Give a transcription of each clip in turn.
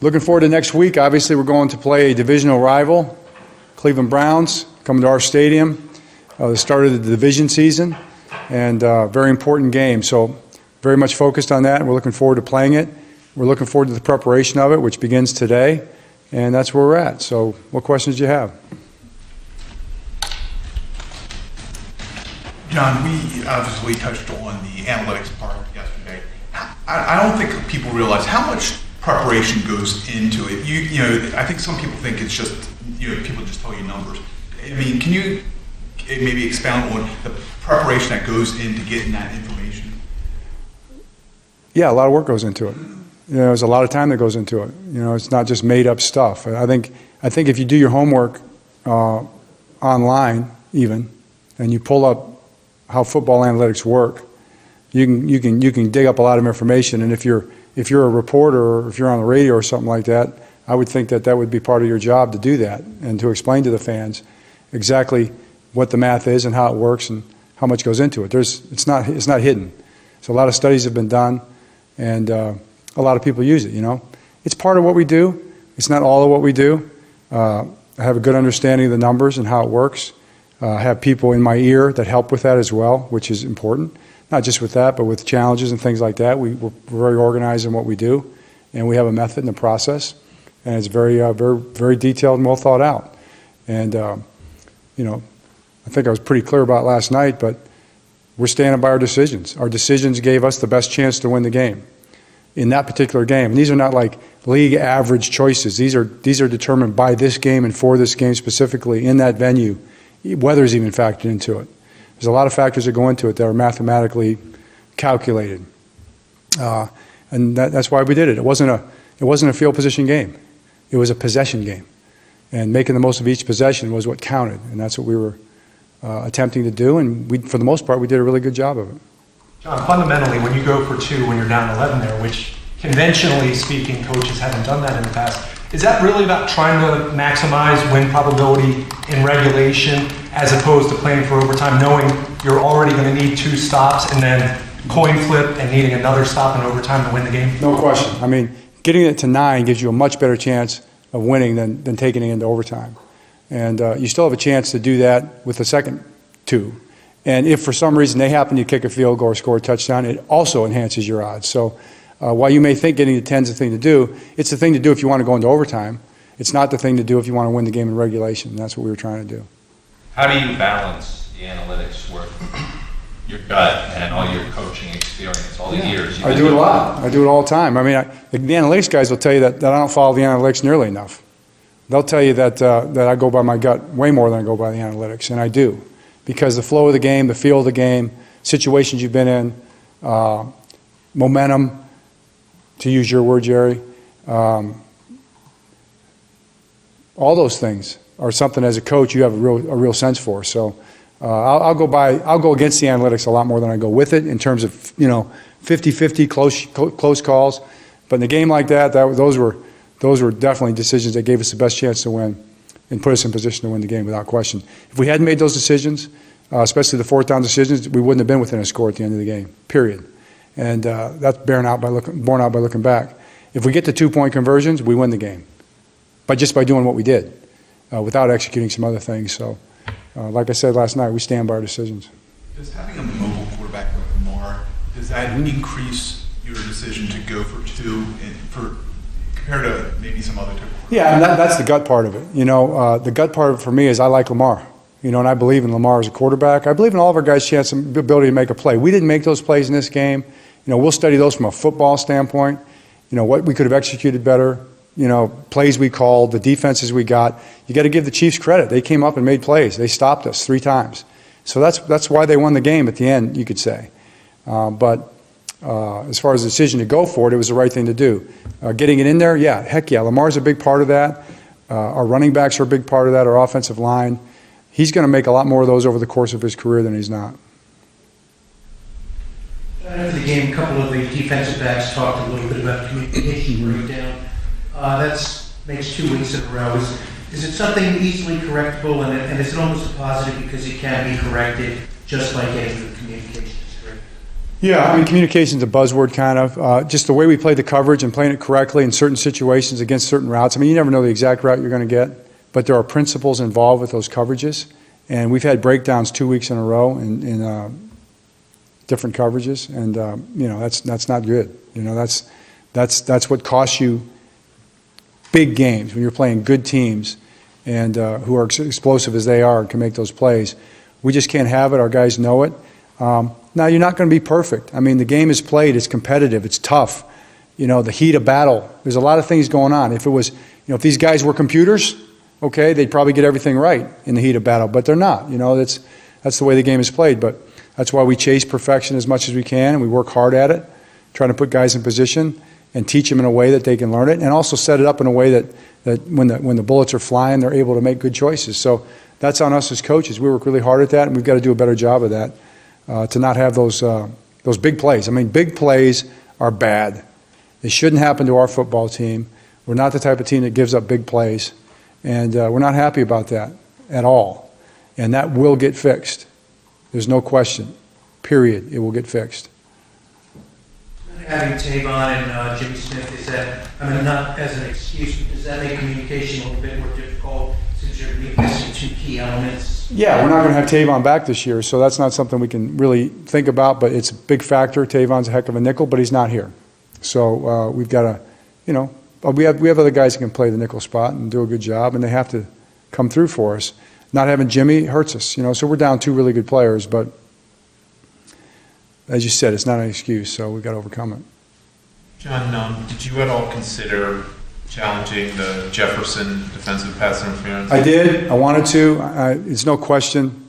Looking forward to next week. Obviously, we're going to play a divisional rival, Cleveland Browns, coming to our stadium. The start of the division season, and very important game. So very much focused on that, and we're looking forward to playing it. We're looking forward to the preparation of it, which begins today, and that's where we're at. So what questions do you have? John, we obviously touched on the analytics part yesterday. I don't think people realize how much preparation goes into it. You know, I think some people think it's just, people just tell you numbers. I mean, can you maybe expound on the preparation that goes into getting that information? Yeah, a lot of work goes into it. There's a lot of time that goes into it. It's not just made up stuff. I think if you do your homework online even, and you pull up how football analytics work, you can dig up a lot of information. And if you're a reporter or if you're on the radio or something like that, I would think that would be part of your job to do that and to explain to the fans exactly what the math is and how it works and how much goes into it. It's not hidden. So a lot of studies have been done, and a lot of people use it. It's part of what we do. It's not all of what we do. I have a good understanding of the numbers and how it works. I have people in my ear that help with that as well, which is important. Not just with that, but with challenges and things like that. We're very organized in what we do, and we have a method and a process, and it's very, very, very detailed and well thought out. And I think I was pretty clear about it last night, but we're standing by our decisions. Our decisions gave us the best chance to win the game in that particular game. And these are not like league average choices. These are determined by this game and for this game specifically in that venue. Weather's even factored into it. There's a lot of factors that go into it that are mathematically calculated. And that's why we did it. It wasn't a field position game. It was a possession game. And making the most of each possession was what counted. And that's what we were attempting to do, and for the most part, we did a really good job of it. John, fundamentally, when you go for two when you're down 11 there, which conventionally speaking, coaches haven't done that in the past, is that really about trying to maximize win probability in regulation as opposed to playing for overtime, knowing you're already going to need 2 stops and then coin flip and needing another stop in overtime to win the game? No question. I mean, getting it to 9 gives you a much better chance of winning than taking it into overtime. And you still have a chance to do that with the second 2. And if for some reason they happen to kick a field goal or score a touchdown, it also enhances your odds. So while you may think getting to 10 is the thing to do, it's the thing to do if you want to go into overtime. It's not the thing to do if you want to win the game in regulation. And that's what we were trying to do. How do you balance the analytics with your gut and all your coaching experience, all the years? I do it a lot. I do it all the time. I mean, the analytics guys will tell you that I don't follow the analytics nearly enough. They'll tell you that I go by my gut way more than I go by the analytics, and I do. Because the flow of the game, the feel of the game, situations you've been in, momentum, to use your word, Jerry, all those things are something as a coach you have a real sense for. So I'll go against the analytics a lot more than I go with it in terms of 50-50 close calls. But in a game like that, those were definitely decisions that gave us the best chance to win and put us in position to win the game without question. If we hadn't made those decisions, especially the 4th down decisions, we wouldn't have been within a score at the end of the game, period. And that's borne out by looking back. If we get to 2-point conversions, we win the game, but just by doing what we did, without executing some other things. So, like I said last night, we stand by our decisions. Does having a mobile quarterback like Lamar, does that increase your decision to go for 2 compared to maybe some other type of? Yeah, and that's the gut part of it. The gut part of it for me is I like Lamar. And I believe in Lamar as a quarterback. I believe in all of our guys' chance and ability to make a play. We didn't make those plays in this game. We'll study those from a football standpoint. What we could have executed better. Plays we called, the defenses we got. You got to give the Chiefs credit. They came up and made plays. They stopped us 3 times. So that's why they won the game at the end, you could say. But as far as the decision to go for it, it was the right thing to do. Getting it in there, yeah, heck yeah. Lamar's a big part of that. Our running backs are a big part of that, our offensive line. He's going to make a lot more of those over the course of his career than he's not. After the game, a couple of the defensive backs talked a little bit about communication breakdown. That makes 2 weeks in a row. Is it something easily correctable, and is it almost a positive because it can be corrected just by getting the communication straight? Yeah, I mean, communication's a buzzword kind of. Just the way we play the coverage and playing it correctly in certain situations against certain routes. I mean, you never know the exact route you're going to get, but there are principles involved with those coverages. And we've had breakdowns 2 weeks in a row in different coverages, and that's not good. That's what costs you big games when you're playing good teams and who are explosive as they are and can make those plays. We just can't have it. Our guys know it. Now, you're not going to be perfect. I mean, the game is played. It's competitive. It's tough. The heat of battle. There's a lot of things going on. If it was, if these guys were computers, okay, they'd probably get everything right in the heat of battle, but they're not. That's the way the game is played. But that's why we chase perfection as much as we can, and we work hard at it, trying to put guys in position and teach them in a way that they can learn it, and also set it up in a way that when the bullets are flying, they're able to make good choices. So that's on us as coaches. We work really hard at that, and we've got to do a better job of that. To not have those big plays. I mean, big plays are bad. They shouldn't happen to our football team. We're not the type of team that gives up big plays, and we're not happy about that at all. And that will get fixed. There's no question. Period. It will get fixed. Having Tavon and Jimmy Smith, is that, not as an excuse, but does that make communication a little bit more difficult since you're missing two key elements? Yeah, we're not going to have Tavon back this year, so that's not something we can really think about, but it's a big factor. Tavon's a heck of a nickel, but he's not here. So we've got to, we have other guys that can play the nickel spot and do a good job, and they have to come through for us. Not having Jimmy hurts us, so we're down two really good players, but as you said, it's not an excuse, so we've got to overcome it. John, did you at all consider challenging the Jefferson defensive pass interference? I did. I wanted to. It's no question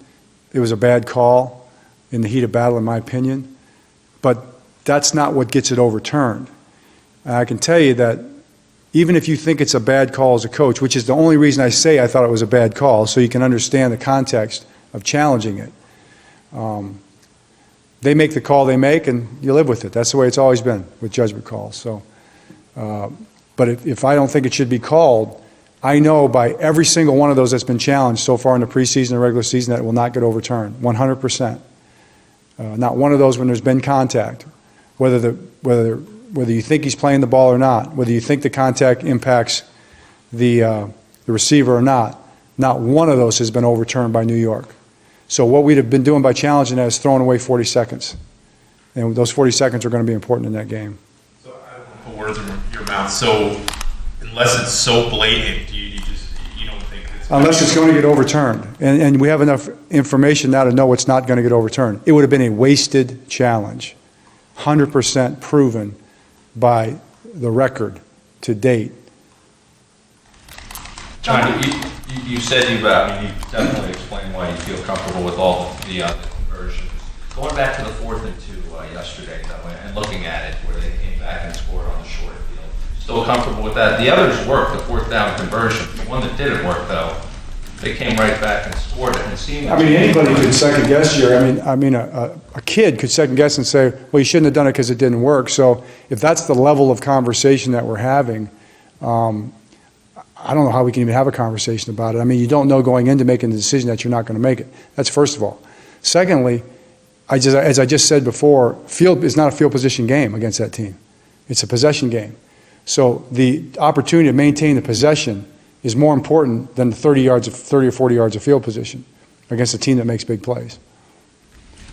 it was a bad call in the heat of battle, in my opinion. But that's not what gets it overturned. I can tell you that even if you think it's a bad call as a coach, which is the only reason I say I thought it was a bad call, so you can understand the context of challenging it. They make the call they make, and you live with it. That's the way it's always been with judgment calls. So, but if I don't think it should be called, I know by every single one of those that's been challenged so far in the preseason and regular season that it will not get overturned, 100%. Not one of those when there's been contact, whether you think he's playing the ball or not, whether you think the contact impacts the receiver or not one of those has been overturned by New York. So what we'd have been doing by challenging that is throwing away 40 seconds. And those 40 seconds are going to be important in that game. So I don't want to put words in your mouth. So unless it's so blatant, you don't think it's... Unless it's going to get overturned. And we have enough information now to know it's not going to get overturned. It would have been a wasted challenge. 100% proven by the record to date. John, you said you definitely explained why you feel comfortable with all the conversions. Going back to the 4th and 2 yesterday, though, and looking at it, where they came back and scored on the short field, still comfortable with that? The others worked, the 4th down conversion. The one that didn't work, though, they came right back and scored it. And it seemed anybody could second guess you. A kid could second guess and say, well, you shouldn't have done it because it didn't work. So if that's the level of conversation that we're having, I don't know how we can even have a conversation about it. You don't know going into making the decision that you're not going to make it. That's first of all. Secondly, as I just said before, field is not a field position game against that team. It's a possession game. So the opportunity to maintain the possession is more important than the 30 or 40 yards of field position against a team that makes big plays.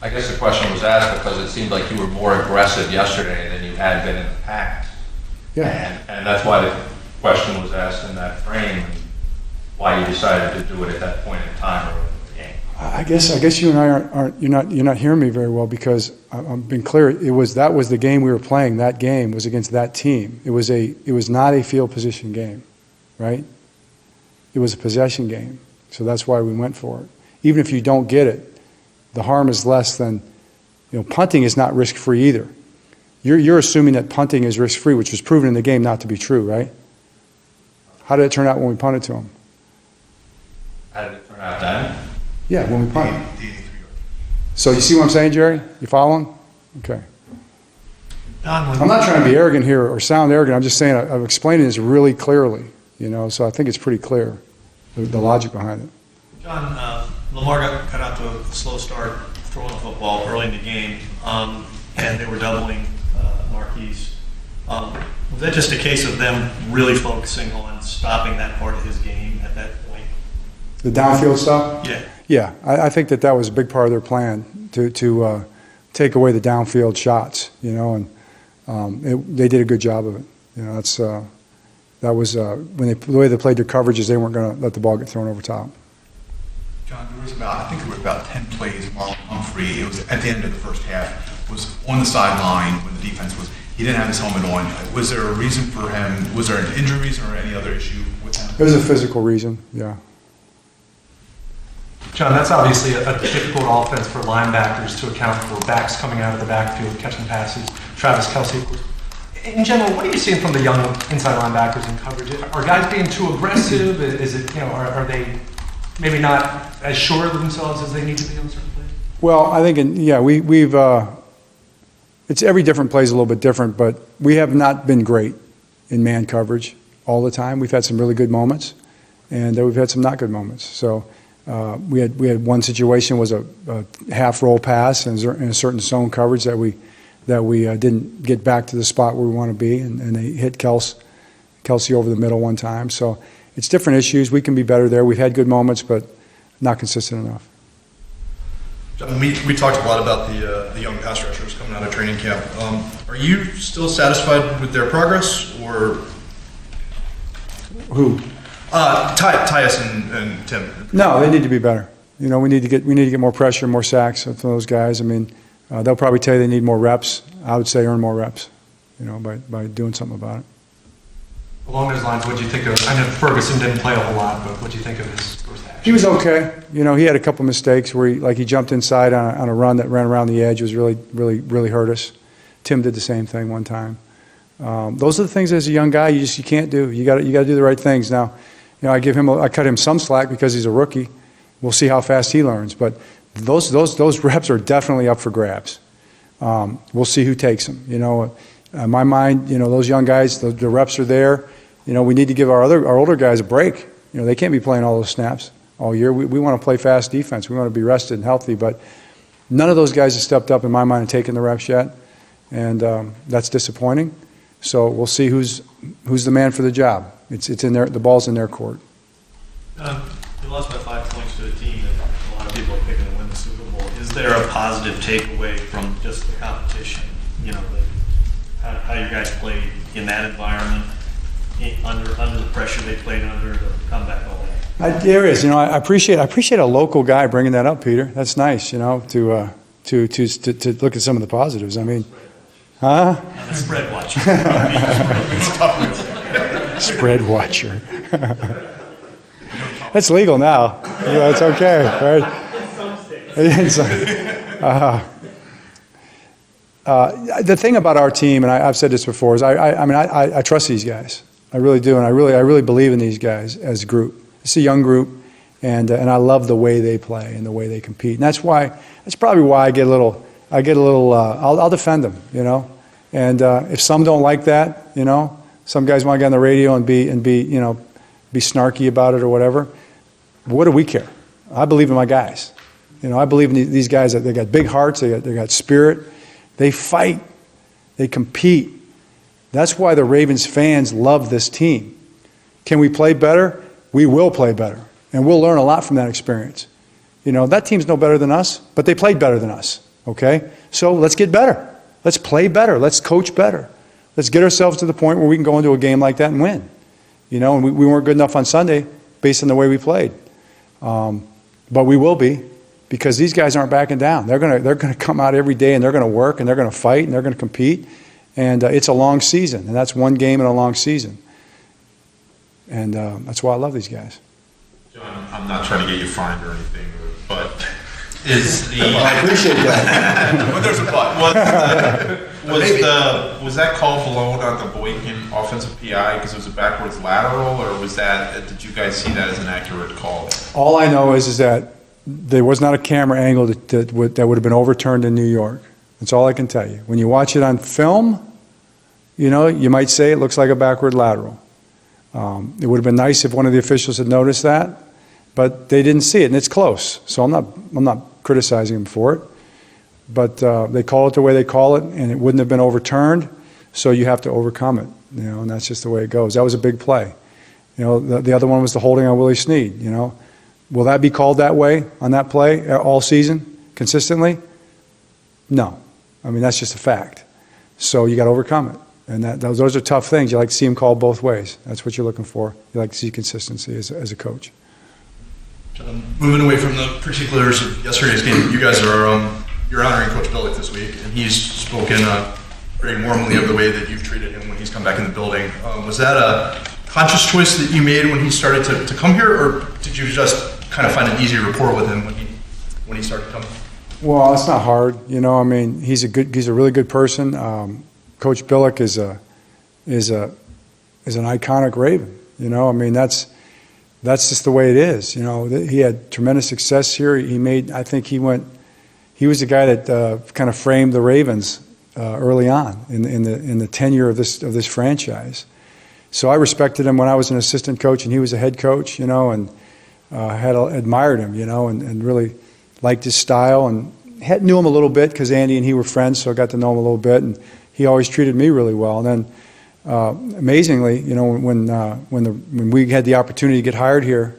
I guess the question was asked because it seemed like you were more aggressive yesterday than you had been in the past. Yeah. And that's why the question was asked in that frame, and why you decided to do it at that point in time early in the game. I guess you and I aren't you're not hearing me very well, because I'm being clear. That was the game we were playing. That game was against that team. It was not a field position game, right? It was a possession game. So that's why we went for it. Even if you don't get it, the harm is less than, punting is not risk-free either. You're assuming that punting is risk-free, which was proven in the game not to be true, right? How did it turn out when we punted to him? How did it turn out then? Yeah, when we punted. So you see what I'm saying, Jerry? You following? Okay. I'm not trying to be arrogant here or sound arrogant. I'm just saying I'm explaining this really clearly, so I think it's pretty clear, the logic behind it. John, Lamar got out to a slow start throwing the football early in the game. and they were doubling Marquise. Was that just a case of them really focusing on stopping that part of his game at that point? The downfield stuff? Yeah. Yeah, I think that was a big part of their plan to take away the downfield shots, and they did a good job of it. That was the way they played their coverages, they weren't going to let the ball get thrown over top. John, I think there were about 10 plays. Marlon Humphrey, it was at the end of the first half, was on the sideline when the defense was. He didn't have his helmet on. Was there a reason for him? Was there an injury reason or any other issue with him? It was a physical reason, yeah. John, that's obviously a difficult offense for linebackers to account for backs coming out of the backfield, catching passes. Travis Kelce, of course. In general, what are you seeing from the young inside linebackers in coverage? Are guys being too aggressive? Is it, are they maybe not as sure of themselves as they need to be on certain plays? Well, I think, we've it's every different play is a little bit different, but we have not been great in man coverage all the time. We've had some really good moments, and we've had some not good moments. So we had one situation was a half roll pass in a certain zone coverage that we didn't get back to the spot where we want to be, and they hit Kelce over the middle one time. So it's different issues. We can be better there. We've had good moments, but not consistent enough. We talked a lot about the young pass rushers coming out of training camp. Are you still satisfied with their progress, or Who? Tyus and Tim? No, they need to be better. We need to get more pressure, more sacks from those guys. I mean, they'll probably tell you they need more reps. I would say earn more reps, by doing something about it. Along those lines, what do you think of? I know Ferguson didn't play a whole lot, but what do you think of his first action? He was okay. He had a couple mistakes where he jumped inside on a run that ran around the edge. It was really hurt us. Tim did the same thing one time. Those are the things as a young guy you can't do. You got to do the right things. Now, I cut him some slack because he's a rookie. We'll see how fast he learns, but those reps are definitely up for grabs. We'll see who takes them. In my mind, those young guys, the reps are there. We need to give our older guys a break. They can't be playing all those snaps all year. We want to play fast defense. We want to be rested and healthy, but none of those guys have stepped up in my mind and taken the reps yet, and that's disappointing. So we'll see who's the man for the job. It's in their, the ball's in their court. You lost by 5 points to a team that a lot of people are picking to win the Super Bowl. Is there a positive takeaway from just the competition? How you guys played in that environment, under the pressure they played under, to come back all that? There is. I appreciate a local guy bringing that up, Peter. That's nice. To look at some of the positives. I mean, huh? I'm a spread watcher. Spread watcher. That's legal now. It's okay, right? The thing about our team, and I've said this before, is I trust these guys. I really do, and I really believe in these guys as a group. It's a young group, and I love the way they play and the way they compete. And that's probably why I get a little. I'll defend them, And if some don't like that, some guys want to get on the radio and be snarky about it or whatever. What do we care? I believe in my guys. I believe in these guys. That they got big hearts. They got spirit. They fight. They compete. That's why the Ravens fans love this team. Can we play better? We will play better, and we'll learn a lot from that experience. That team's no better than us, but they played better than us. Okay, so let's get better. Let's play better. Let's coach better. Let's get ourselves to the point where we can go into a game like that and win. And we weren't good enough on Sunday based on the way we played. But we will be, because these guys aren't backing down. They're gonna come out every day, and they're gonna work, and they're gonna fight, and they're gonna compete. And it's a long season, and that's one game in a long season. And that's why I love these guys. John, I'm not trying to get you fined or anything, but is the I appreciate that. But there's a but. Was that call blown on the Boykin offensive PI because it was a backwards lateral, or did you guys see that as an accurate call? All I know is that there was not a camera angle that would have been overturned in New York. That's all I can tell you. When you watch it on film, you might say it looks like a backward lateral. It would have been nice if one of the officials had noticed that, but they didn't see it, and it's close. So I'm not criticizing them for it. but they call it the way they call it, and it wouldn't have been overturned, so you have to overcome it, and that's just the way it goes. That was a big play. The other one was the holding on Willie Snead, Will that be called that way on that play all season, consistently? No. I mean, that's just a fact. So you got to overcome it. And those are tough things. You like to see them called both ways. That's what you're looking for. You like to see consistency as a coach. Moving away from the particulars of yesterday's game, you guys are you're honoring Coach Belichick this week, and he's spoken very warmly of the way that you've treated him when he's come back in the building. Was that a conscious choice that you made when he started to come here, or did you just kind of find an easier rapport with him when he started coming? Well, it's not hard. I mean, he's a really good person. Coach Belichick is an iconic Raven. I mean, that's just the way it is. He had tremendous success here. He was the guy that kind of framed the Ravens early on in the tenure of this franchise. So I respected him when I was an assistant coach and he was a head coach, and had admired him, and really liked his style, and knew him a little bit because Andy and he were friends, so I got to know him a little bit, and he always treated me really well. And then, amazingly, when we had the opportunity to get hired here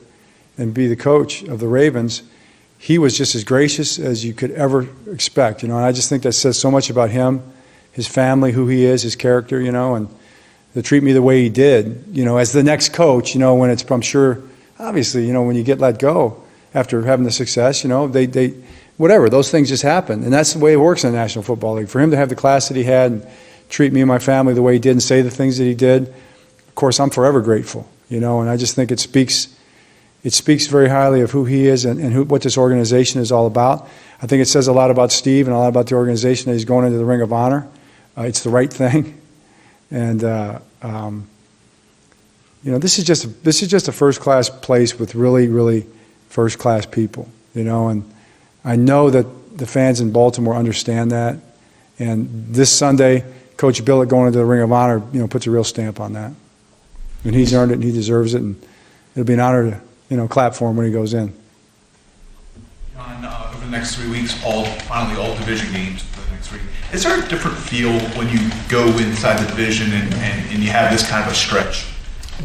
and be the coach of the Ravens, he was just as gracious as you could ever expect, and I just think that says so much about him, his family, who he is, his character, and to treat me the way he did, as the next coach, when it's, I'm sure, obviously, when you get let go after having the success, they whatever, those things just happen. And that's the way it works in the National Football League. For him to have the class that he had and treat me and my family the way he did and say the things that he did, of course, I'm forever grateful, and I just think it speaks very highly of who he is and what this organization is all about. I think it says a lot about Steve and a lot about the organization that he's going into the Ring of Honor. It's the right thing. And, this is just a first-class place with really, really first-class people, and I know that the fans in Baltimore understand that. And this Sunday, Coach Belichick going into the Ring of Honor, puts a real stamp on that. And he's earned it and he deserves it, and it'll be an honor to, clap for him when he goes in. Over the next 3 weeks, finally all division games for the next 3. Is there a different feel when you go inside the division and you have this kind of a stretch?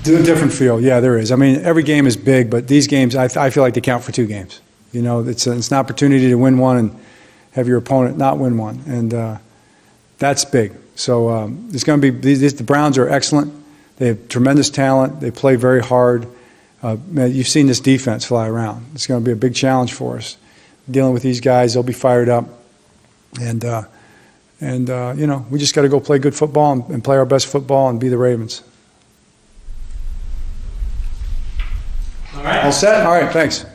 Different feel, yeah, there is. I mean, every game is big, but these games, I feel like they count for 2 games. It's an opportunity to win one and have your opponent not win one, and that's big. So it's going to be the Browns are excellent. They have tremendous talent. They play very hard. You've seen this defense fly around. It's going to be a big challenge for us dealing with these guys. They'll be fired up, and we just got to go play good football and play our best football and be the Ravens. All right. All set? All right. Thanks.